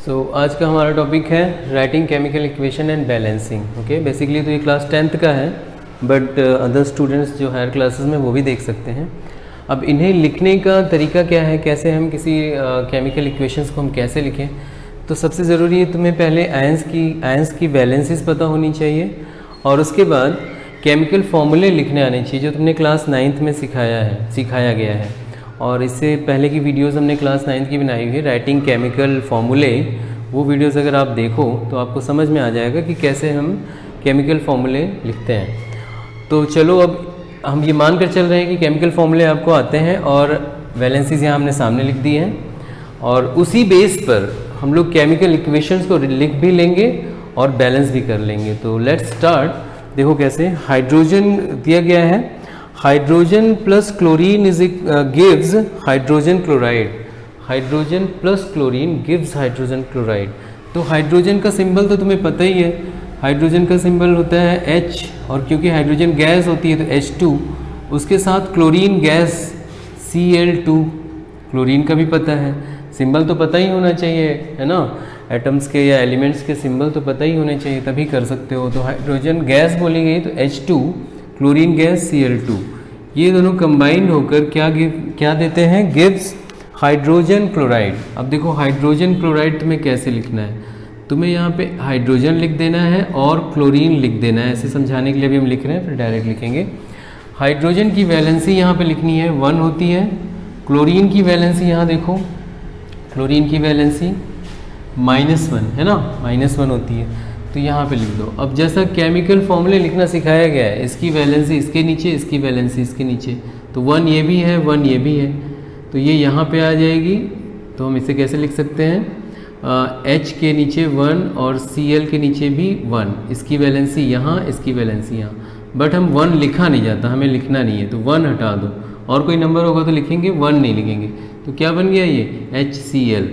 आज का हमारा टॉपिक है writing chemical equation and balancing. Okay, basically तो ये क्लास 10th का है, बट अदर स्टूडेंट्स जो हायर क्लासेस में वो भी देख सकते हैं। अब इन्हें लिखने का तरीका क्या है, कैसे हम किसी केमिकल इक्वेशंस को हम कैसे लिखें। तो सबसे ज़रूरी है तुम्हें पहले आयंस की वैलेंसीज पता होनी चाहिए, और उसके बाद केमिकल फॉर्मूले लिखने आने चाहिए जो तुमने क्लास 9th में सिखाया गया है। और इससे पहले की वीडियोस हमने क्लास 9th की बनाई हुई है, राइटिंग केमिकल फॉर्मूले। वो वीडियोस अगर आप देखो तो आपको समझ में आ जाएगा कि कैसे हम केमिकल फॉर्मूले लिखते हैं। तो चलो, अब हम ये मान कर चल रहे हैं कि केमिकल फॉर्मूले आपको आते हैं और वैलेंसीज यहाँ हमने सामने लिख दी हैं, और उसी बेस पर हम लोग केमिकल इक्वेशंस को लिख भी लेंगे और बैलेंस भी कर लेंगे। तो लेट्स स्टार्ट। देखो कैसे, हाइड्रोजन दिया गया है, hydrogen plus chlorine gives hydrogen chloride. Hydrogen plus chlorine gives hydrogen chloride. तो हाइड्रोजन का सिंबल तो तुम्हें पता ही है, हाइड्रोजन का सिंबल होता है H, और क्योंकि हाइड्रोजन गैस होती है तो H2, उसके साथ क्लोरीन गैस Cl2। क्लोरीन का भी पता है, सिंबल तो पता ही होना चाहिए, है ना। एटम्स के या एलिमेंट्स के सिंबल तो पता ही होने चाहिए, तभी कर सकते हो। तो हाइड्रोजन गैस बोली गई तो H2, क्लोरीन गैस Cl2, ये दोनों कंबाइंड होकर क्या देते हैं, गिव्स हाइड्रोजन क्लोराइड। अब देखो हाइड्रोजन क्लोराइड तुम्हें कैसे लिखना है, तुम्हें यहाँ पे हाइड्रोजन लिख देना है और क्लोरीन लिख देना है। ऐसे समझाने के लिए भी हम लिख रहे हैं, फिर डायरेक्ट लिखेंगे। हाइड्रोजन की वैलेंसी यहाँ पे लिखनी है 1 होती है, क्लोरीन की वैलेंसी यहाँ देखो, क्लोरीन की वैलेंसी -1 है ना, -1 होती है, तो यहाँ पे लिख दो। अब जैसा केमिकल फॉर्मूले लिखना सिखाया गया है, इसकी वैलेंसी इसके नीचे, इसकी वैलेंसी इसके नीचे, तो 1 ये भी है, 1 ये भी है, तो ये यहाँ पे आ जाएगी। तो हम इसे कैसे लिख सकते हैं, H के नीचे 1 और Cl के नीचे भी 1, इसकी वैलेंसी यहाँ, इसकी वैलेंसी यहाँ। बट हम 1 लिखा नहीं जाता, हमें लिखना नहीं है, तो 1 हटा दो, और कोई नंबर होगा तो लिखेंगे, 1 नहीं लिखेंगे। तो क्या बन गया ये HCl।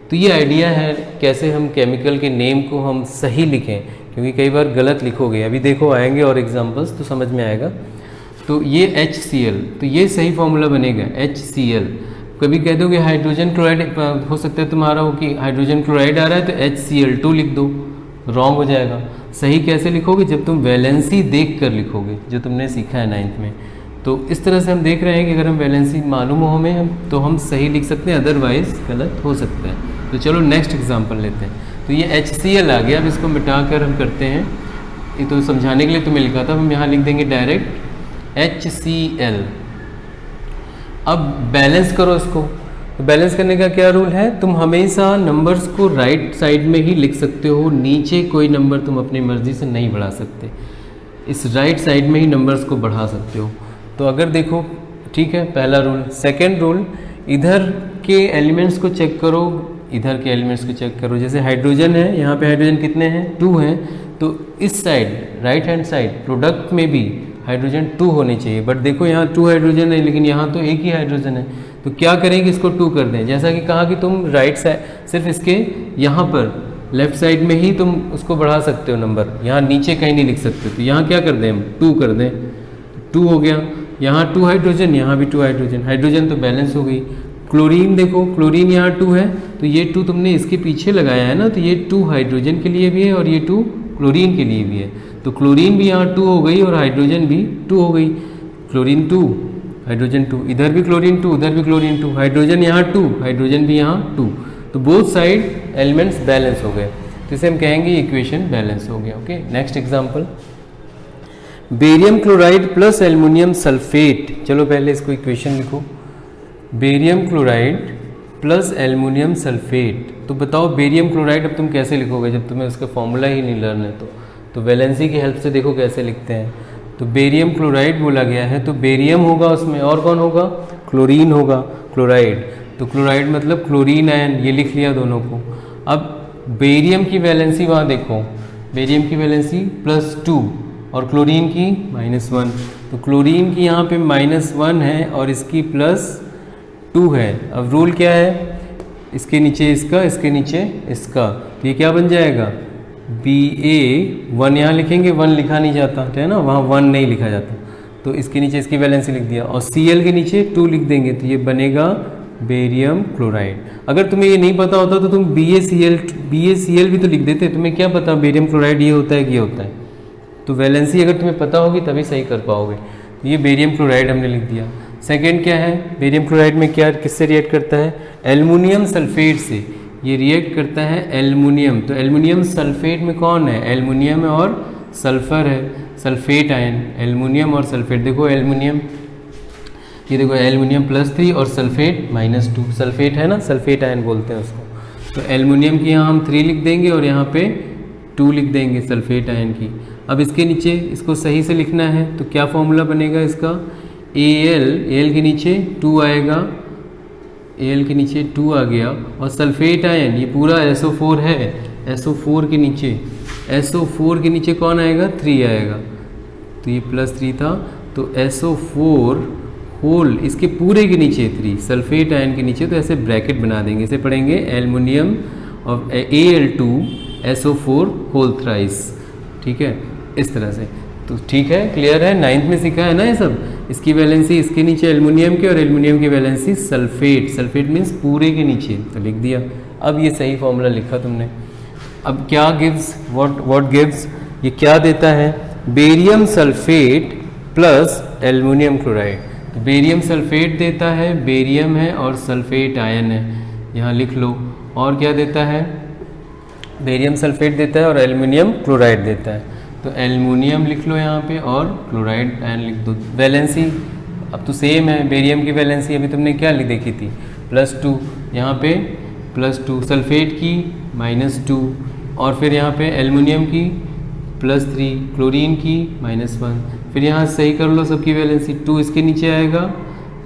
तो ये आइडिया है कैसे हम केमिकल के नेम को हम सही लिखें, क्योंकि कई बार गलत लिखोगे। अभी देखो आएंगे और एग्जांपल्स तो समझ में आएगा। तो ये HCl, तो ये सही फॉर्मूला बनेगा HCl। कभी कह दोगे हाइड्रोजन क्लोराइड, हो सकता है तुम्हारा हो कि हाइड्रोजन क्लोराइड आ रहा है तो HCl2 लिख दो, रॉन्ग हो जाएगा। सही कैसे लिखोगे, जब तुम वैलेंसी देख कर लिखोगे, जो तुमने सीखा है 9th में। तो इस तरह से हम देख रहे हैं कि अगर हम वैलेंसी मालूम हो हमें तो हम सही लिख सकते हैं, अदरवाइज गलत हो सकता है। तो चलो नेक्स्ट एग्जांपल लेते हैं। तो ये HCl आ गया, अब इसको मिटा कर हम करते हैं, ये तो समझाने के लिए तुम्हें लिखा था, हम यहाँ लिख देंगे डायरेक्ट HCl। अब बैलेंस करो इसको। तो बैलेंस करने का क्या रूल है, तुम हमेशा नंबर्स को राइट साइड में ही लिख सकते हो, नीचे कोई नंबर तुम अपनी मर्जी से नहीं बढ़ा सकते, इस राइट साइड में ही नंबर्स को बढ़ा सकते हो। तो अगर देखो, ठीक है, पहला रूल। सेकेंड रूल, इधर के एलिमेंट्स को चेक करो, इधर के एलिमेंट्स को चेक करो। जैसे हाइड्रोजन है, यहाँ पे हाइड्रोजन कितने हैं, 2 हैं, तो इस side right hand side product में भी हाइड्रोजन 2 होने चाहिए। बट देखो यहाँ 2 हाइड्रोजन है, लेकिन यहाँ तो एक ही हाइड्रोजन है, तो क्या करें कि इसको 2 कर दें। जैसा कि कहा कि तुम राइट साइड सिर्फ इसके यहाँ पर लेफ्ट साइड में ही तुम उसको बढ़ा सकते हो नंबर, यहाँ नीचे कहीं नहीं लिख सकते। तो यहाँ क्या कर दें हम, 2 कर दें, 2 हो गया। यहाँ 2 हाइड्रोजन, यहाँ भी 2 हाइड्रोजन, हाइड्रोजन तो बैलेंस हो गई। क्लोरीन देखो, क्लोरीन यहाँ 2 है, तो ये 2 तुमने इसके पीछे लगाया है ना, तो ये 2 हाइड्रोजन के लिए भी है और ये 2 क्लोरीन के लिए भी है। तो क्लोरीन भी यहाँ 2 हो गई और हाइड्रोजन भी 2 हो गई। क्लोरीन 2, हाइड्रोजन 2, इधर भी क्लोरीन 2, उधर भी क्लोरीन 2, हाइड्रोजन यहाँ 2, हाइड्रोजन भी यहाँ 2, तो बोथ साइड एलिमेंट्स बैलेंस हो गए। तो इसे हम कहेंगे इक्वेशन बैलेंस हो गया। Okay, next example, barium chloride plus aluminium sulphate. चलो पहले इसको इक्वेशन लिखो, barium chloride plus aluminium sulphate. तो बताओ बेरियम क्लोराइड अब तुम कैसे लिखोगे, जब तुम्हें उसका फॉर्मूला ही नहीं लर्न है। तो वैलेंसी की हेल्प से देखो कैसे लिखते हैं। तो बेरियम क्लोराइड बोला गया है, तो बेरियम होगा उसमें, और कौन होगा, क्लोरीन होगा, क्लोराइड। तो क्लोराइड मतलब क्लोरीन आयन, ये लिख लिया दोनों को। अब बेरियम की वैलेंसी वहाँ देखो, बेरियम की वैलेंसी +2 और क्लोरीन की -1। तो क्लोरीन की यहाँ पे -1 है और इसकी +2 है। अब रूल क्या है, इसके नीचे इसका, इसके नीचे इसका, तो ये क्या बन जाएगा, Ba1 यहाँ लिखेंगे, 1 लिखा नहीं जाता है ना, वहाँ 1 नहीं लिखा जाता, तो इसके नीचे इसकी वैलेंसी लिख दिया, और Cl के नीचे 2 लिख देंगे, तो ये बनेगा बेरियम क्लोराइड। अगर तुम्हें ये नहीं पता होता तो तुम BaCl भी तो लिख देते, तुम्हें क्या पता बेरियम क्लोराइड ये होता है कि ये होता है। तो वैलेंसी अगर तुम्हें पता होगी तभी सही कर पाओगे। तो ये बेरियम क्लोराइड हमने लिख दिया। सेकेंड क्या है, बेरियम क्लोराइड में क्या किससे रिएक्ट करता है, एल्युमिनियम सल्फेट से ये रिएक्ट करता है एल्युमिनियम। तो एल्युमिनियम सल्फेट में कौन है, एल्युमिनियम और सल्फर है, सल्फेट आयन, एल्युमिनियम और सल्फेट। देखो एल्युमिनियम, ये देखो एल्युमिनियम +3 और सल्फेट -2, सल्फेट है ना, सल्फेट आयन बोलते हैं उसको। तो एल्युमिनियम की यहाँ हम 3 लिख देंगे और यहाँ पे 2 लिख देंगे सल्फेट आयन की। अब इसके नीचे इसको सही से लिखना है तो क्या फॉर्मूला बनेगा इसका, Al के नीचे 2 आएगा, Al के नीचे 2 आ गया, और सल्फेट आयन ये पूरा SO4 है, SO4 के नीचे, SO4 के नीचे कौन आएगा, 3 आएगा। तो ये +3 था, तो SO4 होल इसके पूरे के नीचे 3, सल्फेट आयन के नीचे, तो ऐसे ब्रैकेट बना देंगे, इसे पढ़ेंगे एल्युमिनियम और Al2SO4 होल थ्राइस। ठीक है, इस तरह से। तो ठीक है, क्लियर है, 9th में सीखा है ना ये सब। इसकी वैलेंसी इसके नीचे एल्युमिनियम की और एल्युमिनियम की वैलेंसी सल्फेट, सल्फेट मीन्स पूरे के नीचे, तो लिख दिया। अब ये सही फॉर्मूला लिखा तुमने। अब क्या गिव्स, व्हाट गिव्स, ये क्या देता है, barium sulphate plus aluminium chloride. तो बेरियम सल्फेट देता है, बेरियम है और सल्फेट आयन है, यहाँ लिख लो। और क्या देता है, बेरियम सल्फेट देता है और एल्युमिनियम क्लोराइड देता है। तो एल्युमिनियम लिख लो यहाँ पे और क्लोराइड आयन लिख दो। वैलेंसी अब तो सेम है, बेरियम की वैलेंसी अभी तुमने क्या लिख देखी थी, +2, यहाँ पे +2, सल्फेट की -2, और फिर यहाँ पे एल्युमिनियम की +3, क्लोरीन की -1। फिर यहाँ सही कर लो सबकी वैलेंसी, 2 इसके नीचे आएगा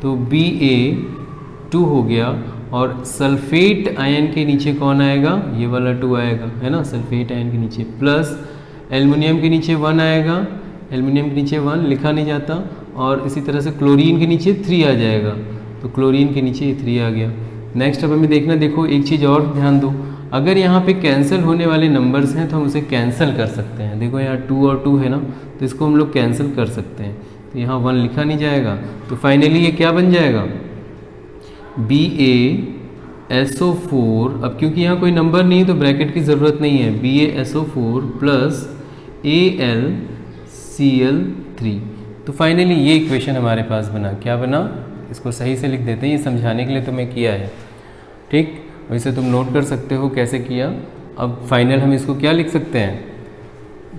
तो Ba2 हो गया, और सल्फेट आयन के नीचे कौन आएगा, ये वाला 2 आएगा, है ना, सल्फेट आयन के नीचे, प्लस एल्युमिनियम के नीचे 1 आएगा, एल्युमिनियम के नीचे 1 लिखा नहीं जाता, और इसी तरह से क्लोरीन के नीचे 3 आ जाएगा, तो क्लोरीन के नीचे 3 आ गया। नेक्स्ट अब हमें देखना, देखो एक चीज़ और ध्यान दो, अगर यहाँ पे कैंसिल होने वाले नंबर्स हैं तो हम उसे कैंसिल कर सकते हैं। देखो यहाँ 2 और 2 है ना, तो इसको हम लोग कैंसिल कर सकते हैं, तो यहाँ 1 लिखा नहीं जाएगा। तो फाइनली ये क्या बन जाएगा, BaSO4, अब क्योंकि यहाँ कोई नंबर नहीं है तो ब्रैकेट की ज़रूरत नहीं है, BaSO4 प्लस AlCl3। तो फाइनली ये इक्वेशन हमारे पास बना, क्या बना, इसको सही से लिख देते हैं, ये समझाने के लिए तुम्हें किया है, ठीक। वैसे तुम नोट कर सकते हो कैसे किया। अब फाइनल हम इसको क्या लिख सकते हैं,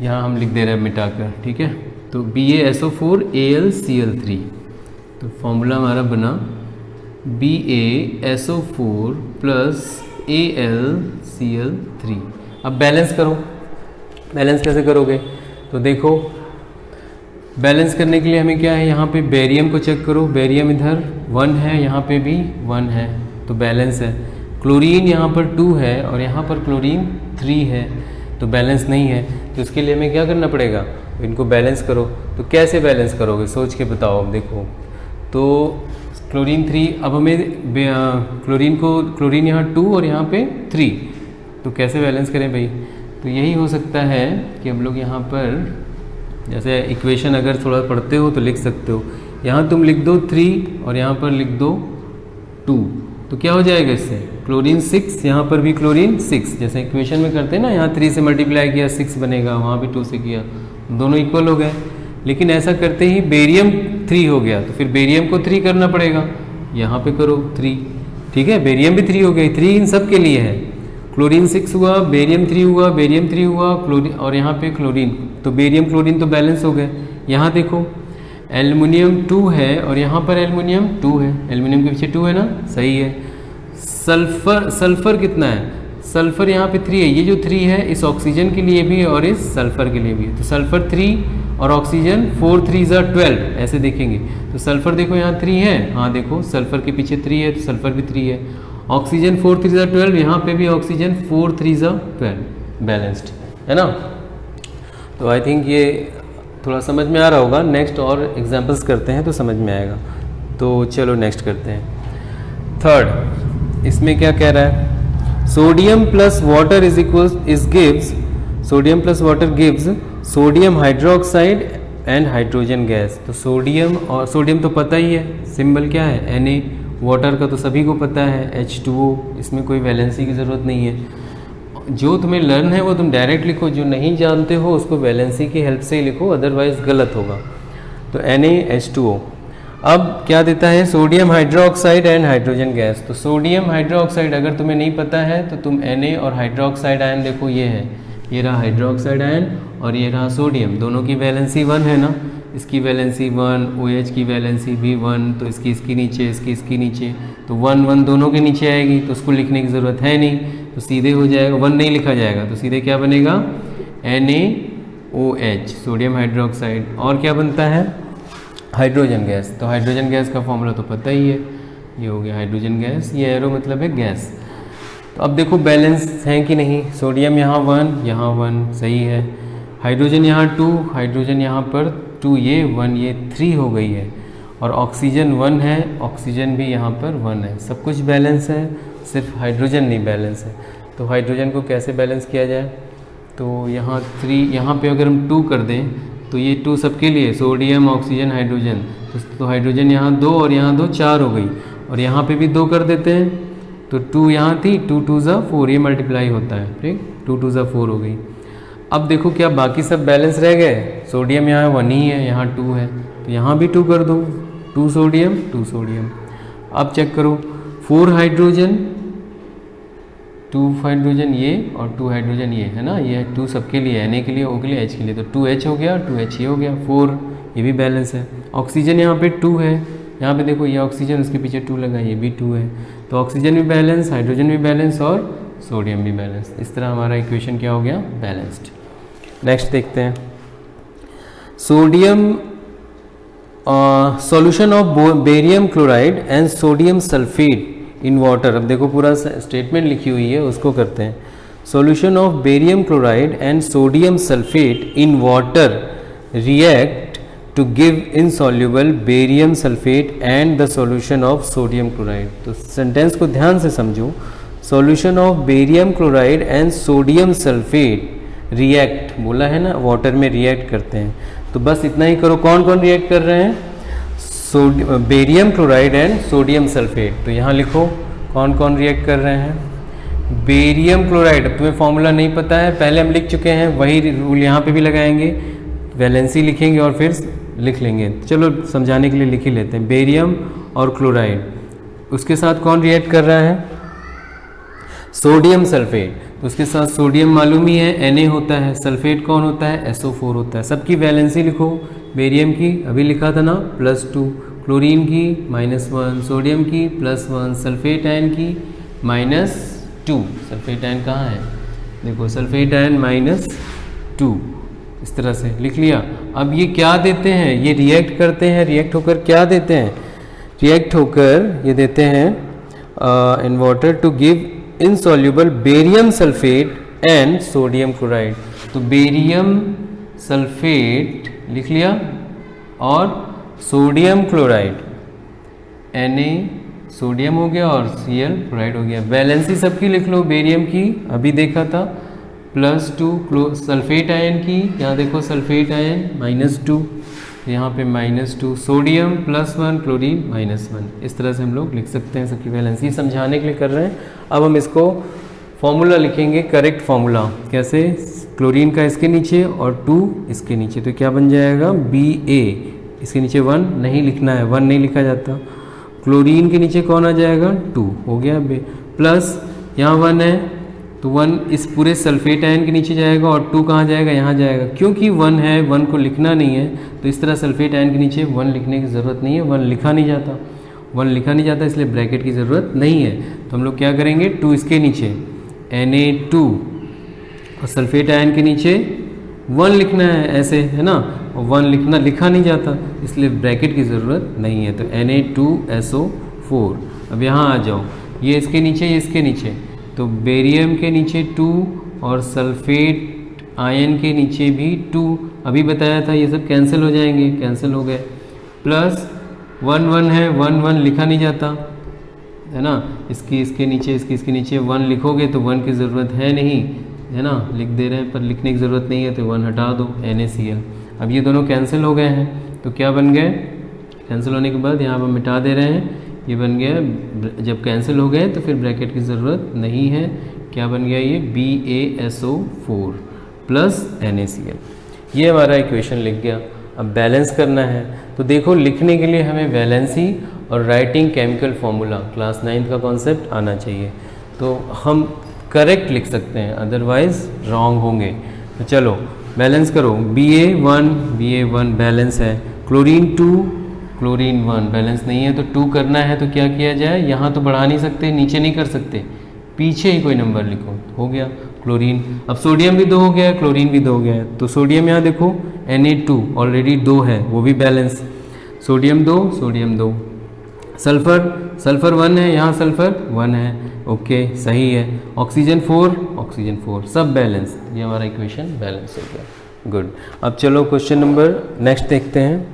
यहाँ हम लिख दे रहे हैं मिटाकर, ठीक है। तो BaSO4 AlCl3, तो फॉर्मूला हमारा बना BaSO4 प्लस AlCl3। अब बैलेंस करो, बैलेंस कैसे करोगे, तो देखो बैलेंस करने के लिए हमें क्या है, यहाँ पे बेरियम को चेक करो, बेरियम इधर 1 है, यहाँ पे भी 1 है, तो बैलेंस है। क्लोरीन यहाँ पर 2 है और यहाँ पर क्लोरीन 3 है, तो बैलेंस नहीं है। तो इसके लिए हमें क्या करना पड़ेगा, इनको बैलेंस करो। तो कैसे बैलेंस करोगे, सोच के बताओ। अब देखो, तो क्लोरीन 3, अब हमें क्लोरीन यहाँ 2 और यहाँ पे 3, तो कैसे बैलेंस करें भाई। तो यही हो सकता है कि हम लोग यहाँ पर, जैसे इक्वेशन अगर थोड़ा पढ़ते हो तो लिख सकते हो, यहाँ तुम लिख दो 3 और यहाँ पर लिख दो 2, तो क्या हो जाएगा इससे, क्लोरीन 6, यहाँ पर भी क्लोरीन 6, जैसे इक्वेशन में करते हैं ना, यहाँ 3 से मल्टीप्लाई किया 6 बनेगा, वहाँ भी 2 से किया, दोनों इक्वल हो गए। लेकिन ऐसा करते ही बेरियम 3 हो गया, तो फिर बेरियम को 3 करना पड़ेगा, यहाँ पे करो 3, ठीक है, बेरियम भी 3 हो गई, 3 इन सब के लिए है। क्लोरीन 6 हुआ, बेरियम 3 हुआ, बेरियम 3 हुआ, क्लोरीन, और यहाँ पे क्लोरीन, तो बेरियम क्लोरीन तो बैलेंस हो गए। यहाँ देखो एल्युमिनियम 2 है और यहाँ पर एल्युमिनियम 2 है, एल्युमिनियम के पीछे 2 है ना, सही है। सल्फर कितना है, सल्फर यहाँ पे 3 है, ये जो 3 है इस ऑक्सीजन के लिए भी है और इस सल्फर के लिए भी है, तो सल्फर 3 और ऑक्सीजन 4 3 12, ऐसे देखेंगे। तो सल्फर देखो यहाँ 3 है, हाँ देखो सल्फर के पीछे 3 है, तो सल्फर भी 3 है। ऑक्सीजन 4 3 12, यहाँ पे भी ऑक्सीजन 4 3 12, बैलेंस्ड है ना। तो आई थिंक ये थोड़ा समझ में आ रहा होगा। नेक्स्ट और एग्जांपल्स करते हैं तो समझ में आएगा। तो चलो नेक्स्ट करते हैं। थर्ड, इसमें क्या कह रहा है, sodium plus water is gives, sodium plus water gives sodium hydroxide and hydrogen gas. तो सोडियम, और सोडियम तो पता ही है, सिंबल क्या है Na, वाटर का तो सभी को पता है H2O, इसमें कोई वैलेंसी की ज़रूरत नहीं है। जो तुम्हें लर्न है वो तुम डायरेक्ट लिखो, जो नहीं जानते हो उसको वैलेंसी की हेल्प से ही लिखो, अदरवाइज गलत होगा। तो NaH2O। अब क्या देता है, sodium hydroxide and hydrogen gas. तो सोडियम हाइड्रोक्साइड अगर तुम्हें नहीं पता है तो तुम Na और हाइड्रोक्साइड आयन देखो, ये है, ये रहा हाइड्रोक्साइड आयन और ये रहा सोडियम, दोनों की वैलेंसी 1 है ना, इसकी वैलेंसी 1, OH की वैलेंसी भी 1, तो इसकी नीचे, इसकी नीचे, तो 1 1 दोनों के नीचे आएगी, तो उसको लिखने की ज़रूरत है नहीं, तो सीधे हो जाएगा, 1 नहीं लिखा जाएगा, तो सीधे क्या बनेगा, NaOH सोडियम हाइड्रोक्साइड। और क्या बनता है, हाइड्रोजन गैस। तो हाइड्रोजन गैस का फॉर्मूला तो पता ही है, ये हो गया हाइड्रोजन गैस, ये एरो मतलब है गैस। तो अब देखो बैलेंस है कि नहीं, सोडियम यहाँ 1, यहाँ 1 सही है, हाइड्रोजन यहाँ 2, हाइड्रोजन यहाँ पर 2, ये 1, ये 3 हो गई है, और ऑक्सीजन 1 है, ऑक्सीजन भी यहाँ पर 1 है, सब कुछ बैलेंस है, सिर्फ हाइड्रोजन नहीं बैलेंस है। तो हाइड्रोजन को कैसे बैलेंस किया जाए, तो यहाँ 3, यहाँ पे अगर हम 2 कर दें तो ये 2 सबके लिए, सोडियम ऑक्सीजन हाइड्रोजन, तो हाइड्रोजन यहाँ 2 और यहाँ 2 4 हो गई, और यहाँ पे भी 2 कर देते हैं, तो 2 यहाँ थी, 2 2 ज़ा 4, ये मल्टीप्लाई होता है, ठीक, 2 2 ज़ा 4 हो गई। अब देखो क्या बाकी सब बैलेंस रह गए, सोडियम यहाँ 1 ही है, यहाँ 2 है, तो यहाँ भी 2 कर दो, 2 सोडियम 2 सोडियम। अब चेक करो, 4 हाइड्रोजन 2 हाइड्रोजन ये और 2 हाइड्रोजन ये है ना, ये 2 सबके लिए, Na के लिए, O के लिए, H के लिए, तो 2H हो गया, 2H ये हो गया, 4 ये भी बैलेंस है। ऑक्सीजन यहाँ पे 2 है, यहाँ पे देखो ये ऑक्सीजन, उसके पीछे 2 लगा, ये भी 2 है, तो ऑक्सीजन भी बैलेंस, हाइड्रोजन भी बैलेंस और सोडियम भी बैलेंस। इस तरह हमारा इक्वेशन क्या हो गया, बैलेंस्ड। नेक्स्ट देखते हैं, sodium solution of barium chloride and sodium sulphate in water. अब देखो पूरा स्टेटमेंट लिखी हुई है, उसको करते हैं। Solution of barium chloride and sodium sulphate in water react to give insoluble barium sulphate and the solution of sodium chloride. तो सेंटेंस को ध्यान से समझो, solution of barium chloride and sodium sulphate react, बोला है ना वाटर में react करते हैं, तो बस इतना ही करो। कौन कौन रिएक्ट कर रहे हैं, barium chloride and sodium sulphate. तो यहाँ लिखो कौन कौन रिएक्ट कर रहे हैं, बेरियम क्लोराइड। अब तुम्हें फॉर्मूला नहीं पता है, पहले हम लिख चुके हैं, वही रूल यहाँ पे भी लगाएंगे, वैलेंसी लिखेंगे और फिर लिख लेंगे। चलो समझाने के लिए लिख ही लेते हैं, बेरियम और क्लोराइड, उसके साथ कौन रिएक्ट कर रहा है, सोडियम सल्फेट। तो उसके साथ सोडियम मालूम ही है Na होता है, सल्फेट कौन होता है, SO4 होता है। सबकी वैलेंसी लिखो, बेरियम की अभी लिखा था ना +2, क्लोरीन की -1, सोडियम की +1, सल्फेट आयन की -2। सल्फेट आयन कहाँ है, देखो सल्फेट आयन -2, इस तरह से लिख लिया। अब ये क्या देते हैं, ये रिएक्ट करते हैं, रिएक्ट होकर क्या देते हैं, रिएक्ट होकर ये देते हैं in water to give insoluble barium sulphate and sodium chloride. तो बेरियम सल्फेट लिख लिया और सोडियम क्लोराइड, Na सोडियम हो गया और Cl क्लोराइड हो गया। वैलेंसी सबकी लिख लो, बेरियम की अभी देखा था +2, सल्फेट आयन की यहाँ देखो सल्फेट आयन -2, यहाँ पे -2, सोडियम +1, क्लोरीन -1। इस तरह से हम लोग लिख सकते हैं सबकी वैलेंसी, समझाने के लिए कर रहे हैं। अब हम इसको फॉर्मूला लिखेंगे, करेक्ट फॉर्मूला कैसे, क्लोरीन का इसके नीचे और 2 इसके नीचे, तो क्या बन जाएगा Ba, इसके नीचे 1 नहीं लिखना है, 1 नहीं लिखा जाता। क्लोरीन के नीचे कौन आ जाएगा, 2 हो गया, प्लस यहाँ 1 है तो 1 इस पूरे सल्फेट आयन के नीचे जाएगा और 2 कहाँ जाएगा, यहाँ जाएगा। क्योंकि 1 है, 1 को लिखना नहीं है, तो इस तरह सल्फेट आयन के नीचे 1 लिखने की ज़रूरत नहीं है, 1 लिखा नहीं जाता, 1 लिखा नहीं जाता, इसलिए ब्रैकेट की ज़रूरत नहीं है। तो हम लोग क्या करेंगे, 2 इसके नीचे Na2 और सल्फेट आयन के नीचे 1 लिखना है, ऐसे है ना, और 1 लिखा नहीं जाता, इसलिए ब्रैकेट की ज़रूरत नहीं है। तो Na2SO4। अब यहाँ आ जाओ, ये इसके नीचे, ये इसके नीचे, तो बेरियम के नीचे 2 और सल्फेट आयन के नीचे भी 2, अभी बताया था, ये सब कैंसिल हो जाएंगे, कैंसिल हो गए, प्लस 1 1 है, 1 1 लिखा नहीं जाता है ना, इसके नीचे, इसके नीचे 1 लिखोगे तो 1 की ज़रूरत है नहीं, है ना, लिख दे रहे हैं पर लिखने की ज़रूरत नहीं है, तो 1 हटा दो, NaCl। अब ये दोनों कैंसिल हो गए हैं, तो क्या बन गए, कैंसिल होने के बाद यहाँ पर मिटा दे रहे हैं, ये बन गया, जब कैंसिल हो गए तो फिर ब्रैकेट की ज़रूरत नहीं है। क्या बन गया ये BaSO4 प्लस NaCl। ये हमारा इक्वेशन लिख गया। अब बैलेंस करना है तो देखो, लिखने के लिए हमें वैलेंसी और writing chemical formula class 9th का कॉन्सेप्ट आना चाहिए, तो हम करेक्ट लिख सकते हैं, अदरवाइज रॉन्ग होंगे। तो चलो बैलेंस करो। Ba1 बैलेंस है, क्लोरीन 2 क्लोरीन 1 बैलेंस नहीं है, तो 2 करना है तो क्या किया जाए, यहाँ तो बढ़ा नहीं सकते, नीचे नहीं कर सकते, पीछे ही कोई नंबर लिखो, हो गया क्लोरीन। अब सोडियम भी 2 हो गया, क्लोरीन भी 2 हो गया, तो सोडियम यहाँ देखो Na2 ऑलरेडी 2 है, वो भी बैलेंस, सोडियम 2, सल्फर 1 है, यहाँ सल्फर 1 है, ओके सही है। ऑक्सीजन 4 सब बैलेंस, ये हमारा इक्वेशन बैलेंस हो गया, गुड। अब चलो क्वेश्चन नंबर नेक्स्ट देखते हैं।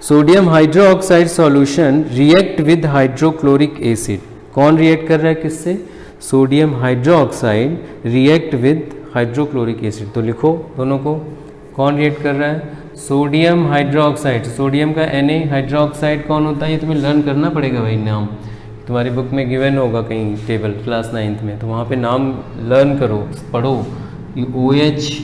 Sodium hydroxide solution react with hydrochloric acid. कौन रिएक्ट कर रहा है किससे? Sodium hydroxide react with hydrochloric acid. तो लिखो दोनों को, कौन रिएक्ट कर रहा है? Sodium hydroxide. सोडियम का Na हाइड्रोक्साइड कौन होता है, ये तुम्हें लर्न करना पड़ेगा भाई, नाम तुम्हारी बुक में गिवन होगा कहीं टेबल क्लास 9th में, तो वहाँ पे नाम लर्न करो, पढ़ो। ये OH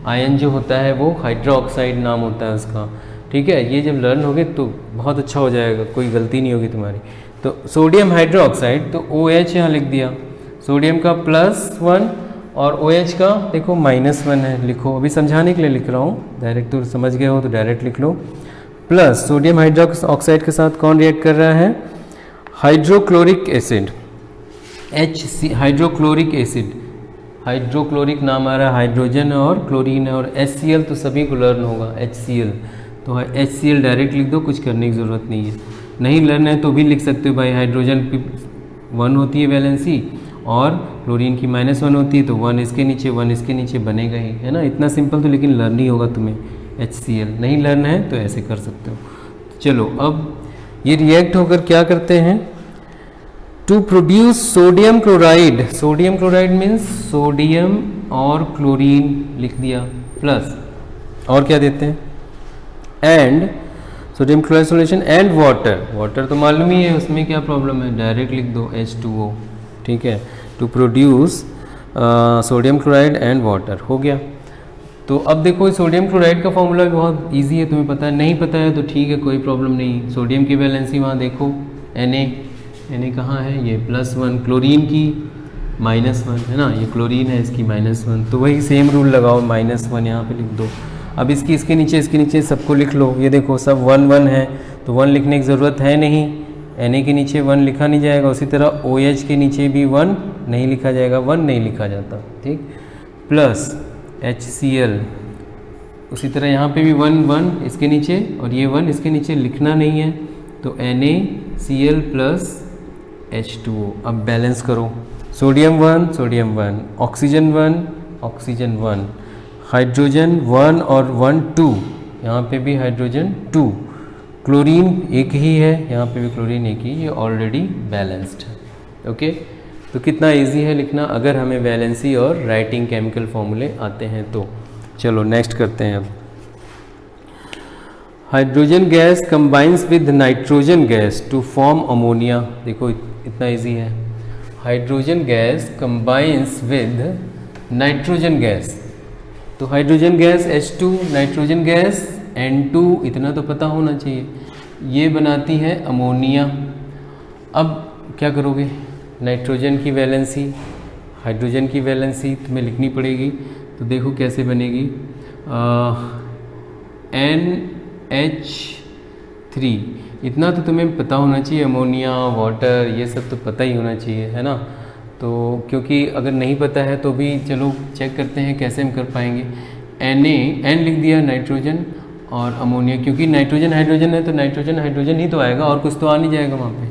आयन जो होता है वो हाइड्रोक्साइड नाम होता है उसका, ठीक है। ये जब लर्न होगे तो बहुत अच्छा हो जाएगा, कोई गलती नहीं होगी तुम्हारी। तो सोडियम हाइड्रोक्साइड, तो OH यहाँ लिख दिया, सोडियम का +1 और OH का देखो -1 है, लिखो। अभी समझाने के लिए लिख रहा हूँ, डायरेक्ट तो समझ गए हो तो डायरेक्ट लिख लो। प्लस सोडियम हाइड्रोक्साइड के साथ कौन रिएक्ट कर रहा है? Hydrochloric acid, HC hydrochloric acid, hydrochloric नाम आ रहा है, हाइड्रोजन और क्लोरीन है, और HCl तो सभी को लर्न होगा, HCl, तो HCl डायरेक्ट लिख दो, कुछ करने की ज़रूरत नहीं है। नहीं लर्न है तो भी लिख सकते हो भाई, हाइड्रोजन की 1 होती है वैलेंसी और क्लोरीन की -1 होती है, तो 1 इसके नीचे 1 इसके नीचे बनेगा ही, है ना। इतना सिंपल, तो लेकिन लर्न ही होगा तुम्हें HCl। नहीं लर्न है तो ऐसे कर सकते हो। चलो अब ये रिएक्ट होकर क्या करते हैं? To produce sodium chloride. Sodium chloride means sodium और क्लोरीन लिख दिया, प्लस और क्या देते हैं? And sodium chloride solution and water. Water तो मालूम ही है, उसमें क्या प्रॉब्लम है, डायरेक्ट लिख दो H2O, ठीक है। To produce sodium chloride and water, हो गया। तो अब देखो सोडियम क्लोराइड का फॉर्मूला भी बहुत इजी है, तुम्हें पता है, नहीं पता है तो ठीक है, कोई प्रॉब्लम नहीं। सोडियम की वैलेंसी वहाँ देखो, Na कहाँ है, ये +1, क्लोरीन की -1 है ना, ये क्लोरीन है, इसकी -1, तो वही सेम रूल लगाओ, -1 यहाँ पे लिख दो। अब इसके नीचे सबको लिख लो, ये देखो सब 1 है, तो 1 लिखने की ज़रूरत है नहीं, Na के नीचे 1 लिखा नहीं जाएगा, उसी तरह OH के नीचे भी 1 नहीं लिखा जाएगा, 1 नहीं लिखा जाता, ठीक। प्लस HCl, उसी तरह यहाँ पे भी 1 इसके नीचे और ये 1 इसके नीचे लिखना नहीं है, तो NaCl प्लस H2O। अब बैलेंस करो, सोडियम 1, ऑक्सीजन 1, हाइड्रोजन 1 और 1 2, यहाँ पे भी हाइड्रोजन 2, क्लोरीन एक ही है, यहाँ पे भी क्लोरीन एक ही, ये ऑलरेडी बैलेंस्ड है, ओके। तो कितना इजी है लिखना, अगर हमें वैलेंसी और राइटिंग केमिकल फॉर्मूले आते हैं तो। चलो नेक्स्ट करते हैं अब। Hydrogen gas combines with nitrogen gas to form ammonia. देखो इतना इजी है, hydrogen gas combines with nitrogen gas, तो hydrogen gas H2, nitrogen gas N2, इतना तो पता होना चाहिए, ये बनाती है अमोनिया। अब क्या करोगे, नाइट्रोजन की वैलेंसी, हाइड्रोजन की वैलेंसी तुम्हें लिखनी पड़ेगी, तो देखो कैसे बनेगी, NH3, इतना तो तुम्हें पता होना चाहिए, अमोनिया, वाटर, ये सब तो पता ही होना चाहिए, है ना। तो क्योंकि अगर नहीं पता है तो भी चलो चेक करते हैं कैसे हम कर पाएंगे। N लिख दिया नाइट्रोजन और अमोनिया, क्योंकि नाइट्रोजन हाइड्रोजन है तो नाइट्रोजन हाइड्रोजन ही तो आएगा, और कुछ तो आ नहीं जाएगा वहाँ पे,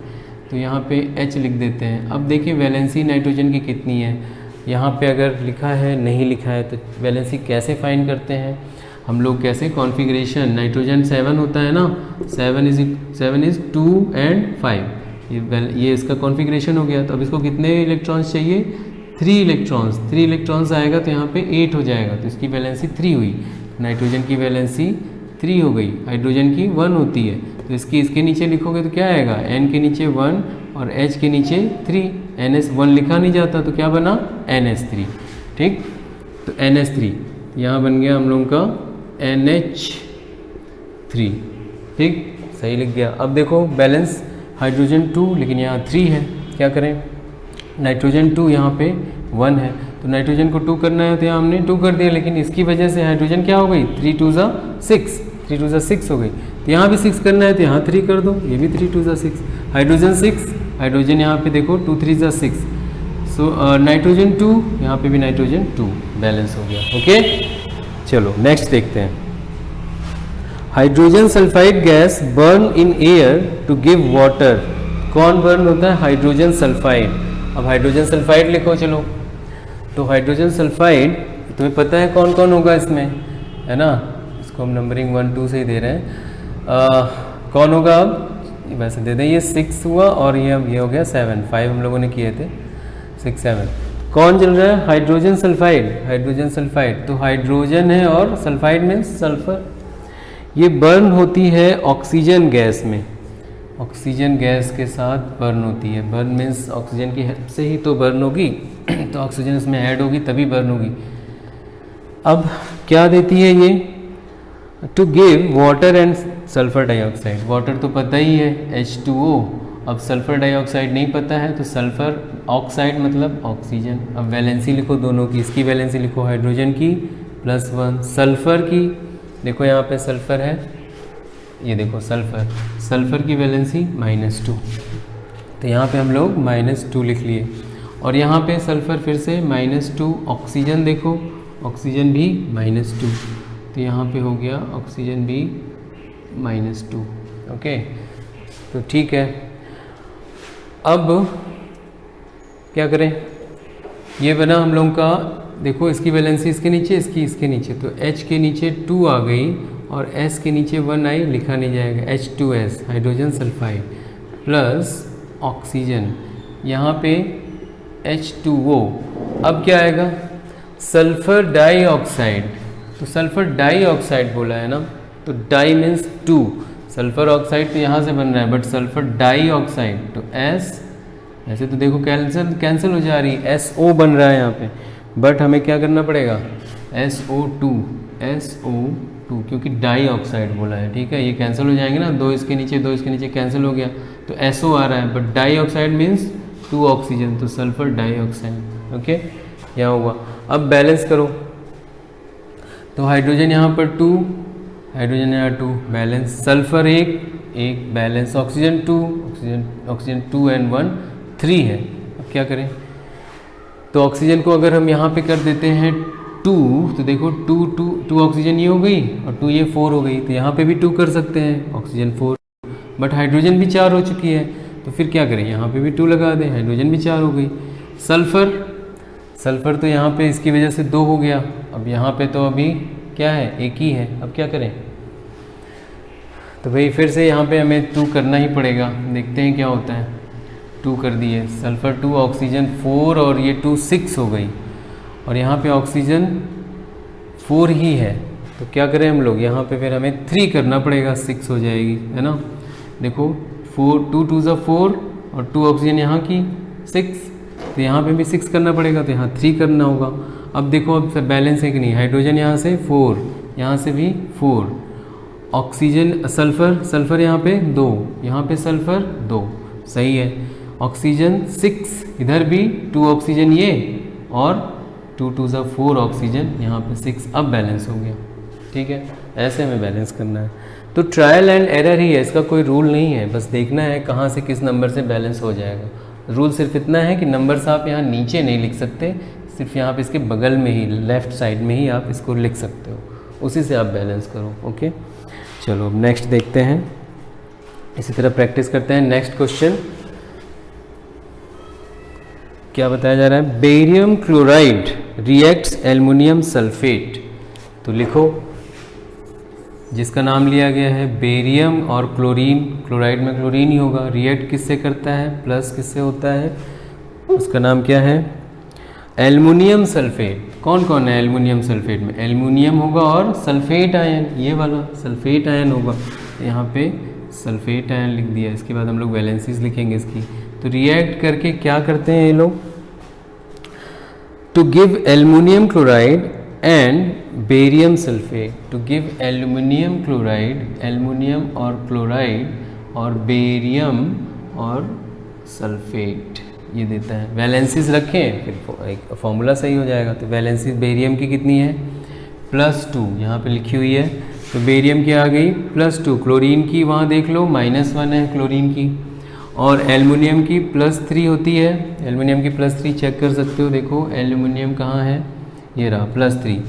तो यहाँ पे H लिख देते हैं। अब देखिए वैलेंसी नाइट्रोजन की कितनी है, यहाँ पे अगर लिखा है नहीं लिखा है, तो वैलेंसी कैसे फाइंड करते हैं हम लोग, कैसे कॉन्फ़िगरेशन, नाइट्रोजन 7 होता है ना, 7 इज़ 2 and 5, ये इसका कॉन्फ़िगरेशन हो गया। तो अब इसको कितने इलेक्ट्रॉन्स चाहिए, 3 इलेक्ट्रॉन्स आएगा, तो यहाँ पे 8 हो जाएगा, तो इसकी वैलेंसी 3 हुई। नाइट्रोजन की वैलेंसी 3 हो गई, हाइड्रोजन की 1 होती है, तो इसके नीचे लिखोगे तो क्या आएगा, N के नीचे 1 और H के नीचे 3, NS1 लिखा नहीं जाता तो क्या बना NS3, ठीक। तो NS3 यहाँ बन गया हम लोगों का NH3, ठीक, सही लिख गया। अब देखो बैलेंस हाइड्रोजन 2, लेकिन यहाँ 3 है, क्या करें, नाइट्रोजन 2 यहाँ पे 1 है, तो नाइट्रोजन को 2 करना है तो यहाँ हमने 2 कर दिया, लेकिन इसकी वजह से हाइड्रोजन क्या हो गई, 3 2 ज़ा 6, 3 2 ज़ा 6 हो गई, तो यहाँ भी 6 करना है तो यहाँ 3 कर दो, ये भी 3 2 ज़ा 6, हाइड्रोजन 6, हाइड्रोजन यहाँ पे देखो 2 3 ज़ा 6, सो नाइट्रोजन 2, यहाँ पे भी नाइट्रोजन 2 बैलेंस हो गया, ओके। चलो नेक्स्ट देखते हैं। Hydrogen sulphide gas burn in air to give water, कौन बर्न होता है, हाइड्रोजन सल्फाइड। अब हाइड्रोजन सल्फाइड लिखो, चलो, तो हाइड्रोजन सल्फाइड तुम्हें पता है कौन कौन होगा इसमें, है ना, इसको हम नंबरिंग 1 2 से ही दे रहे हैं, कौन होगा, अब वैसे दे दें, ये 6 हुआ और ये हो गया 7, 5 हम लोगों ने किए थे, 6 7, कौन चल रहा है, हाइड्रोजन सल्फाइड, हाइड्रोजन सल्फाइड, तो हाइड्रोजन है और सल्फाइड मीन्स सल्फर, ये बर्न होती है ऑक्सीजन गैस में, ऑक्सीजन गैस के साथ बर्न होती है, बर्न मीन्स ऑक्सीजन की हेल्प से ही तो बर्न होगी, तो ऑक्सीजन इसमें ऐड होगी तभी बर्न होगी। अब क्या देती है ये, to give water and sulphur dioxide, water तो पता ही है H2O, अब सल्फर डाइऑक्साइड नहीं पता है, तो सल्फर ऑक्साइड मतलब ऑक्सीजन। अब वैलेंसी लिखो दोनों की, इसकी वैलेंसी लिखो हाइड्रोजन की +1, सल्फर की देखो यहाँ पे सल्फर है, ये देखो सल्फर, सल्फर की वैलेंसी -2, तो यहाँ पे हम लोग -2 लिख लिए, और यहाँ पे सल्फर फिर से -2, ऑक्सीजन देखो, ऑक्सीजन भी -2, तो यहाँ पे हो गया ऑक्सीजन भी -2, ओके, तो ठीक है। अब क्या करें, ये बना हम लोगों का, देखो इसकी वैलेंसी इसके नीचे, इसके नीचे, तो H के नीचे 2 आ गई और S के नीचे 1 आई, लिखा नहीं जाएगा, H2S hydrogen sulphide plus oxygen, यहाँ पे H2O, अब क्या आएगा, सल्फर डाइऑक्साइड, तो सल्फर डाइऑक्साइड बोला है ना, तो डाई मीन्स 2, सल्फर ऑक्साइड तो यहाँ से बन रहा है, बट सल्फर डाइऑक्साइड तो S, ऐसे तो देखो कैंसिल हो जा रही है, SO बन रहा है यहाँ पे, बट हमें क्या करना पड़ेगा, SO2, क्योंकि डाइऑक्साइड बोला है, ठीक है, ये कैंसिल हो जाएंगे ना, 2 इसके नीचे कैंसिल हो गया, तो SO आ रहा है, बट डाइऑक्साइड मीन्स 2 ऑक्सीजन, तो सल्फर डाइऑक्साइड, ओके, यहाँ हुआ। अब बैलेंस करो, तो हाइड्रोजन यहाँ पर 2, हाइड्रोजन यहाँ 2 balance, sulphur 1 balance, oxygen 2 and 1 3 है। अब क्या करें, तो ऑक्सीजन को अगर हम यहाँ पे कर देते हैं 2, तो देखो 2 ऑक्सीजन ये हो गई और 2 ये 4 हो गई, तो यहाँ पे भी 2 कर सकते हैं, ऑक्सीजन 4, बट हाइड्रोजन भी 4 हो चुकी है, तो फिर क्या करें, यहाँ पे भी 2 लगा दें, हाइड्रोजन भी 4 हो गई। सल्फर तो यहाँ पे इसकी वजह से 2 हो गया, अब यहाँ पे तो अभी क्या है, 1 ही है, अब क्या करें, तो भाई फिर से यहाँ पे हमें 2 करना ही पड़ेगा, देखते हैं क्या होता है, 2 कर दिए, सल्फर 2, ऑक्सीजन 4 और ये 2 6 हो गई, और यहाँ पे ऑक्सीजन 4 ही है, तो क्या करें हम लोग, यहाँ पे फिर हमें 3 करना पड़ेगा, 6 हो जाएगी, है ना, देखो 2 2 ज़ा 4 और 2 ऑक्सीजन यहाँ की 6, तो यहाँ पे भी 6 करना पड़ेगा, तो यहाँ 3 करना होगा। अब देखो अब बैलेंस है कि नहीं, हाइड्रोजन यहाँ से 4, यहाँ से भी 4, ऑक्सीजन सल्फर यहाँ पे 2, यहाँ पे सल्फर 2, सही है, ऑक्सीजन 6, इधर भी 2 ऑक्सीजन ये, और 2 2 ज़ा 4 ऑक्सीजन यहाँ पे 6, अब बैलेंस हो गया, ठीक है, ऐसे हमें बैलेंस करना है। तो ट्रायल एंड एरर ही है, इसका कोई रूल नहीं है, बस देखना है कहाँ से किस नंबर से बैलेंस हो जाएगा। रूल सिर्फ इतना है कि नंबर्स आप यहाँ नीचे नहीं लिख सकते, सिर्फ यहाँ पे इसके बगल में ही, लेफ़्ट साइड में ही आप इसको लिख सकते हो, उसी से आप बैलेंस करो, ओके। चलो अब नेक्स्ट देखते हैं, इसी तरह प्रैक्टिस करते हैं। नेक्स्ट क्वेश्चन क्या बताया जा रहा है, barium chloride reacts aluminium sulphate, तो लिखो, जिसका नाम लिया गया है बेरियम और क्लोरीन, क्लोराइड में क्लोरीन ही होगा, रिएक्ट किससे करता है, प्लस किससे होता है, उसका नाम क्या है, एल्युमिनियम सल्फेट। कौन कौन है एल्युमिनियम सल्फेट में? एल्युमिनियम होगा और सल्फेट आयन, ये वाला सल्फेट आयन होगा। यहाँ पे सल्फेट आयन लिख दिया। इसके बाद हम लोग वैलेंसीज लिखेंगे इसकी। तो रिएक्ट करके क्या करते हैं ये लोग? To give aluminium chloride and barium sulphate, to give aluminium chloride, aluminium और क्लोराइड और बेरियम और सल्फेट ये देता है। वैलेंसीज रखें फिर एक फॉर्मूला सही हो जाएगा। तो वैलेंसीज बेरियम की कितनी है? +2 यहाँ पे लिखी हुई है। तो बेरियम की आ गई +2, क्लोरीन की वहाँ देख लो -1 है क्लोरीन की, और एल्युमिनियम की +3 होती है। एल्युमिनियम की +3 चेक कर सकते हो, देखो एल्युमिनियम कहाँ है, ये रहा +3।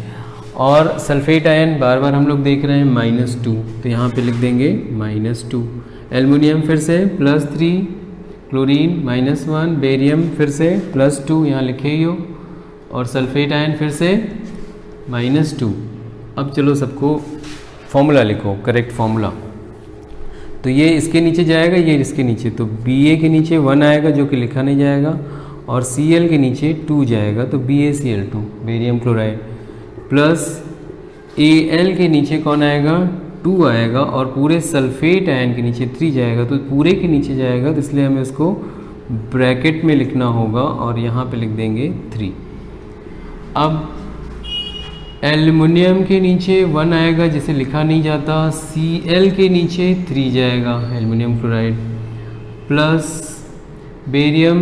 और सल्फेट आयन बार बार हम लोग देख रहे हैं -2, तो यहाँ पे लिख देंगे -2। एल्युमिनियम फिर से +3, क्लोरीन -1, बेरियम फिर से +2 यहाँ लिखे ही हो, और सल्फेट आयन फिर से -2। अब चलो सबको फॉर्मूला लिखो, करेक्ट फॉर्मूला। तो ये इसके नीचे जाएगा, ये इसके नीचे, तो Ba के नीचे 1 आएगा जो कि लिखा नहीं जाएगा, और Cl के नीचे 2 जाएगा, तो BaCl2 barium chloride, plus Al के नीचे कौन आएगा? 2 आएगा, और पूरे सल्फेट आयन के नीचे 3 जाएगा, तो पूरे के नीचे जाएगा, तो इसलिए हमें उसको ब्रैकेट में लिखना होगा, और यहाँ पे लिख देंगे 3। अब एल्युमिनियम के नीचे 1 आएगा जिसे लिखा नहीं जाता, Cl के नीचे 3 जाएगा एल्युमिनियम क्लोराइड, प्लस बेरियम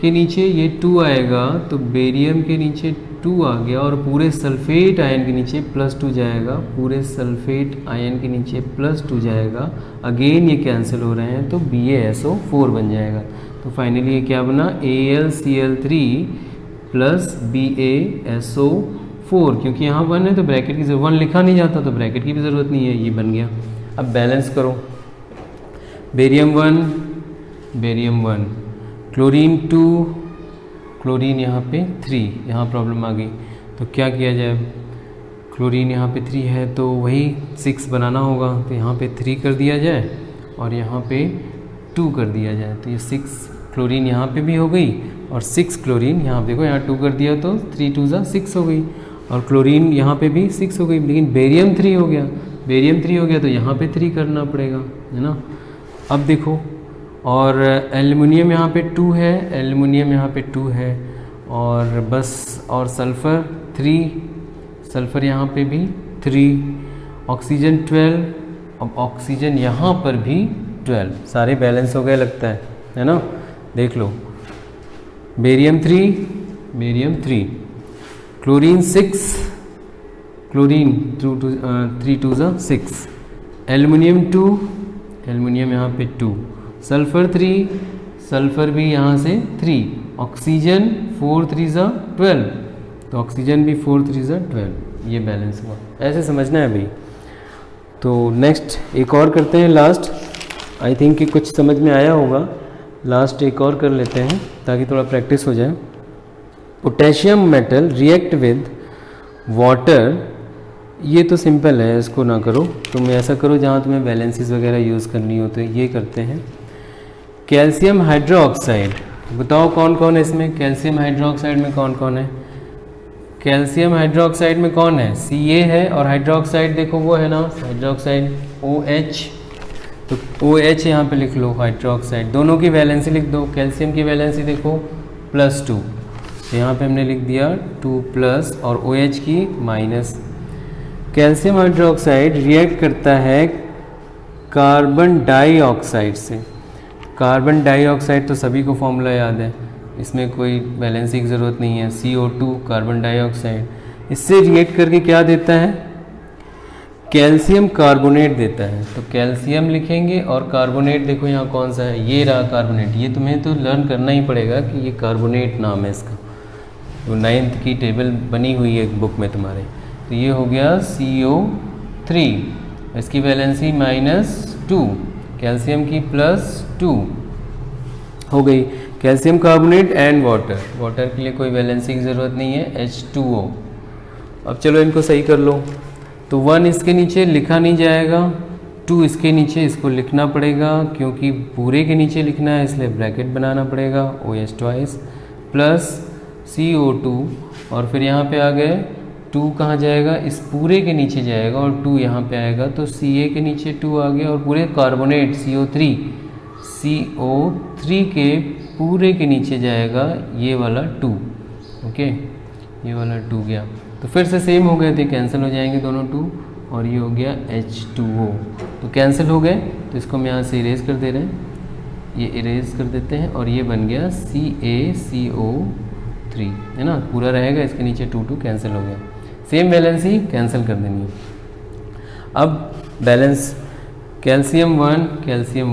के नीचे ये 2 आएगा, तो बेरियम के नीचे 2 आ गया, और पूरे सल्फेट आयन के नीचे +2 जाएगा, पूरे सल्फेट आयन के नीचे +2 जाएगा। अगेन ये कैंसिल हो रहे हैं, तो BaSO4 बन जाएगा। तो फाइनली ये क्या बना? AlCl3 प्लस BaSO4, क्योंकि यहाँ 1 है तो ब्रैकेट की जरूरत, 1 लिखा नहीं जाता तो ब्रैकेट की भी ज़रूरत नहीं है, ये बन गया। अब बैलेंस करो, बेरियम 1, बेरियम 1, क्लोरीन 2, क्लोरीन यहाँ पे 3, यहाँ प्रॉब्लम आ गई, तो क्या किया जाए? क्लोरीन यहाँ पे 3 है तो वही 6 बनाना होगा, तो यहाँ पे 3 कर दिया जाए और यहाँ पे 2 कर दिया जाए, तो ये 6 क्लोरीन यहाँ पे भी हो गई, और 6 क्लोरीन यहाँ देखो, यहाँ 2 कर दिया तो 3 2 ज़ा 6 हो गई, और क्लोरीन यहाँ पे भी 6 हो गई, लेकिन बेरियम 3 हो गया, बेरियम 3 हो गया तो यहाँ पे 3 करना पड़ेगा, है ना। अब देखो, और एल्युमिनियम यहाँ पे 2 है, एल्युमिनियम यहाँ पे 2 है, और बस, और सल्फ़र 3, सल्फ़र यहाँ पे भी 3, ऑक्सीजन 12, अब ऑक्सीजन यहाँ पर भी 12, सारे बैलेंस हो गए लगता है ना। देख लो, बेरियम 3, बेरियम 3, क्लोरीन 6, क्लोरीन 3 2 ज़ा 6, एल्युमिनियम 2, एल्युमिनियम यहाँ पे 2, सल्फ़र 3, सल्फ़र भी यहाँ से 3, ऑक्सीजन 4 3 ज़ा 12, तो ऑक्सीजन भी 4 3 ज़ा 12, ये बैलेंस हुआ। ऐसे समझना है भाई। तो नेक्स्ट एक और करते हैं, लास्ट, आई थिंक कि कुछ समझ में आया होगा, लास्ट एक और कर लेते हैं ताकि थोड़ा प्रैक्टिस हो जाए। Potassium metal react with water, ये तो सिंपल है, इसको ना करो, तुम ऐसा करो जहाँ तुम्हें वैलेंसीज वगैरह यूज़ करनी हो, तो ये करते हैं। कैल्शियम हाइड्रोक्साइड, बताओ कौन कौन है इसमें? कैल्शियम हाइड्रोक्साइड में कौन कौन है? कैल्शियम हाइड्रोक्साइड में कौन है? Ca है, और हाइड्रोक्साइड देखो वो है ना हाइड्रोक्साइड OH, तो OH यहाँ पे लिख लो, हाइड्रोक्साइड, दोनों की वैलेंसी लिख दो। कैल्शियम की वैलेंसी देखो +2, तो यहाँ पे हमने लिख दिया 2+, और OH की -। कैल्शियम हाइड्रोक्साइड रिएक्ट करता है कार्बन डाइऑक्साइड से। कार्बन डाइऑक्साइड तो सभी को फॉर्मूला याद है, इसमें कोई बैलेंसिंग की ज़रूरत नहीं है, CO2 कार्बन डाइऑक्साइड। इससे रिएक्ट करके क्या देता है? कैल्शियम कार्बोनेट देता है। तो कैल्शियम लिखेंगे, और कार्बोनेट देखो यहाँ कौन सा है, ये रहा कार्बोनेट, ये तुम्हें तो लर्न करना ही पड़ेगा कि ये कार्बोनेट नाम है इसका, तो 9th की टेबल बनी हुई है बुक में तुम्हारे। तो ये हो गया CO3, इसकी वैलेंसी -2, कैल्शियम की +2 हो गई। Calcium carbonate and water, water के लिए कोई वैलेंसी की ज़रूरत नहीं है, H2O। अब चलो इनको सही कर लो, तो 1 इसके नीचे लिखा नहीं जाएगा, 2 इसके नीचे इसको लिखना पड़ेगा, क्योंकि पूरे के नीचे लिखना है इसलिए ब्रैकेट बनाना पड़ेगा, OH2 प्लस CO2 और फिर यहाँ पे आ गए 2 कहाँ जाएगा, इस पूरे के नीचे जाएगा और 2 यहाँ पे आएगा, तो Ca के नीचे 2 आ गया और पूरे कार्बोनेट CO3 के पूरे के नीचे जाएगा ये वाला 2, ओके, ये वाला 2 गया। तो फिर से सेम हो गए थे, कैंसिल हो जाएंगे दोनों 2 और ये हो गया H2O। तो कैंसिल हो गए, तो इसको हम यहाँ से इरेज कर दे रहे हैं, ये इरेज कर देते हैं और ये बन गया CaCO3, है ना, पूरा रहेगा, इसके नीचे 2 कैंसिल हो गया। सेम वैलेंसी कैंसिल कर देनी है। अब बैलेंस कैल्शियम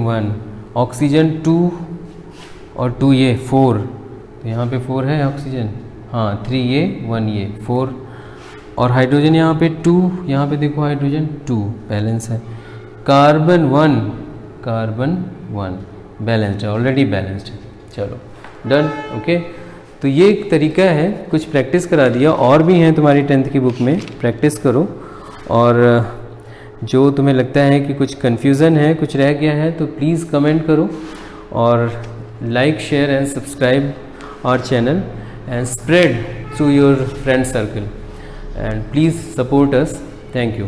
1, ऑक्सीजन 2 और 2 ये 4, तो यहाँ पे 4 है ऑक्सीजन, हाँ 3 ये 1 ये 4, और हाइड्रोजन यहाँ पे 2, यहाँ पे देखो हाइड्रोजन 2 बैलेंस है। कार्बन 1 बैलेंस्ड है, ऑलरेडी बैलेंस्ड है। चलो डन, ओके। तो ये एक तरीका है, कुछ प्रैक्टिस करा दिया, और भी हैं तुम्हारी 10th की बुक में, प्रैक्टिस करो। और जो तुम्हें लगता है कि कुछ कन्फ्यूज़न है, कुछ रह गया है, तो प्लीज़ कमेंट करो और like, share and subscribe our channel and spread through your friend circle, and please support us. Thank you.